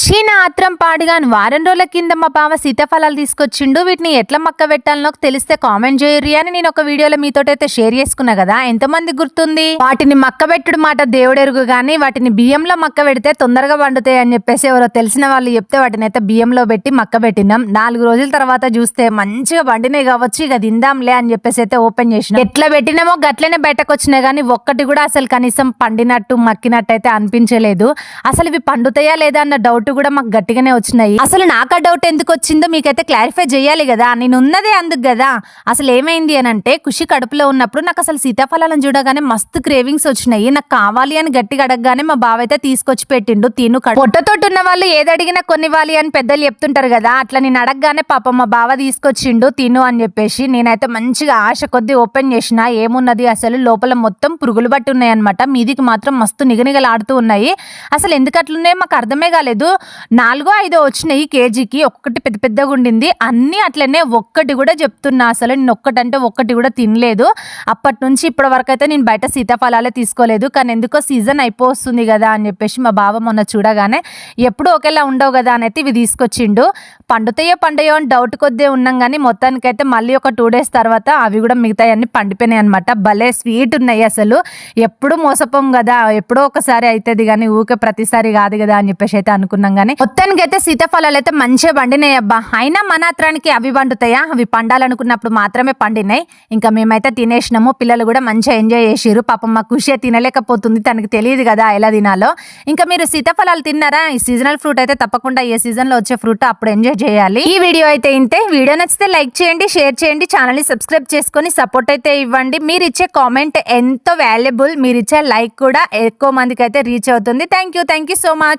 చీనా ఆత్రం పాడుగాను వారం రోజుల కింద మా బావ సీతాఫలాలు తీసుకొచ్చిండు. వీటిని ఎట్లా మక్క పెట్టాలనో తెలిస్తే కామెంట్ చేయరు అని నేను ఒక వీడియోలో మీతోటైతే షేర్ చేసుకున్నా కదా. ఎంతమంది గుర్తుంది? వాటిని మక్క పెట్టుడు మాట దేవుడెరుగు గానీ వాటిని బియ్యంలో మక్క పెడితే తొందరగా పండుతాయి అని చెప్పేసి ఎవరో తెలిసిన వాళ్ళు చెప్తే వాటిని అయితే బియ్యంలో పెట్టి మక్క పెట్టినాం. 4 రోజుల తర్వాత చూస్తే మంచిగా పండినాయి కావచ్చు, ఇక తిందాంలే అని చెప్పేసి అయితే ఓపెన్ చేసిన. ఎట్లా పెట్టినామో గట్లనే బయటకు వచ్చినాయి కానీ ఒక్కటి కూడా అసలు కనీసం పండినట్టు మక్కినట్టు అయితే అనిపించలేదు. అసలు ఇవి పండుతాయా లేదా అన్న డౌట్ కూడా మాకు గట్టిగానే వచ్చినాయి. అసలు నాకు ఆ డౌట్ ఎందుకు వచ్చిందో మీకైతే క్లారిఫై చేయాలి కదా. నేను ఉన్నదే అందుకు కదా. అసలు ఏమైంది అని అంటే ఖుషి కడుపులో ఉన్నప్పుడు నాకు అసలు సీతాఫలాలను చూడగానే మస్తు క్రేవింగ్స్ వచ్చినాయి. నాకు కావాలి అని గట్టిగా అడగగానే మా బావ అయితే తీసుకొచ్చి పెట్టిండు. తిను పొట్టతోటి ఉన్న వాళ్ళు ఏది అడిగినా కొనివ్వాలి అని పెద్దలు చెప్తుంటారు కదా. అట్లా నేను అడగగానే పాపం మా బావ తీసుకొచ్చిండు తిను అని చెప్పేసి నేనైతే మంచిగా ఆశ కొద్ది ఓపెన్ చేసిన. ఏమున్నది అసలు లోపల మొత్తం పురుగులు బట్టి ఉన్నాయి అనమాట. మీదికి మాత్రం మస్తు నిగనిగలాడుతూ ఉన్నాయి. అసలు ఎందుకు అట్లున్నాయో మాకు అర్థమే కాలేదు. 4-5 వచ్చినాయి కేజీకి. ఒక్కటి పెద్ద పెద్దగా ఉండింది. అన్ని అట్లనే ఒక్కటి కూడా చెప్తున్నా. అసలు నేను ఒక్కటంటే ఒక్కటి కూడా తినలేదు. అప్పటి నుంచి ఇప్పటి వరకు అయితే నేను బయట సీతాఫలాలే తీసుకోలేదు. కానీ ఎందుకో సీజన్ అయిపోతుంది కదా అని చెప్పేసి మా బావ మొన్న చూడగానే ఎప్పుడు ఒకేలా ఉండవు కదా అని అయితే ఇవి తీసుకొచ్చిండు. పండుతాయో అని డౌట్ కొద్దే ఉన్నాం కానీ మొత్తానికైతే మళ్ళీ ఒక 2 days తర్వాత అవి కూడా మిగతాయన్నీ పండిపోయినాయి అనమాట. భలే స్వీట్ ఉన్నాయి. అసలు ఎప్పుడు మోసపోం కదా, ఎప్పుడో ఒకసారి అవుతుంది కానీ ఊకే ప్రతిసారి కాదు కదా అని చెప్పేసి అయితే అనుకున్నాం. కానీ మొత్తానికి అయితే సీతాఫలాలు అయితే మంచిగా పండినాయి అబ్బా. అయినా మనాత్రానికి అవి పండుతాయా? అవి పండాలనుకున్నప్పుడు మాత్రమే పండినాయి. ఇంకా మేమైతే తినేసినాము. పిల్లలు కూడా మంచిగా ఎంజాయ్ చేసిరు. పాపం మా ఖుషి తినలేకపోతుంది, తనకి తెలియదు కదా ఎలా తినాలో. ఇంకా మీరు సీతాఫలాలు తిన్నారా? ఈ సీజనల్ ఫ్రూట్ అయితే తప్పకుండా ఏ సీజన్ లో వచ్చే ఫ్రూట్ అప్పుడు ఎంజాయ్ చేయాలి. ఈ వీడియో అయితే ఇంతే. వీడియో నచ్చితే లైక్ చేయండి, షేర్ చేయండి, ఛానల్ ని సబ్స్క్రైబ్ చేసుకొని సపోర్ట్ అయితే ఇవ్వండి. మీరు ఇచ్చే కామెంట్ ఎంతో వాల్యుబుల్. మీరు ఇచ్చే లైక్ కూడా ఎక్కువ మందికి అయితే రీచ్ అవుతుంది. Thank you so much.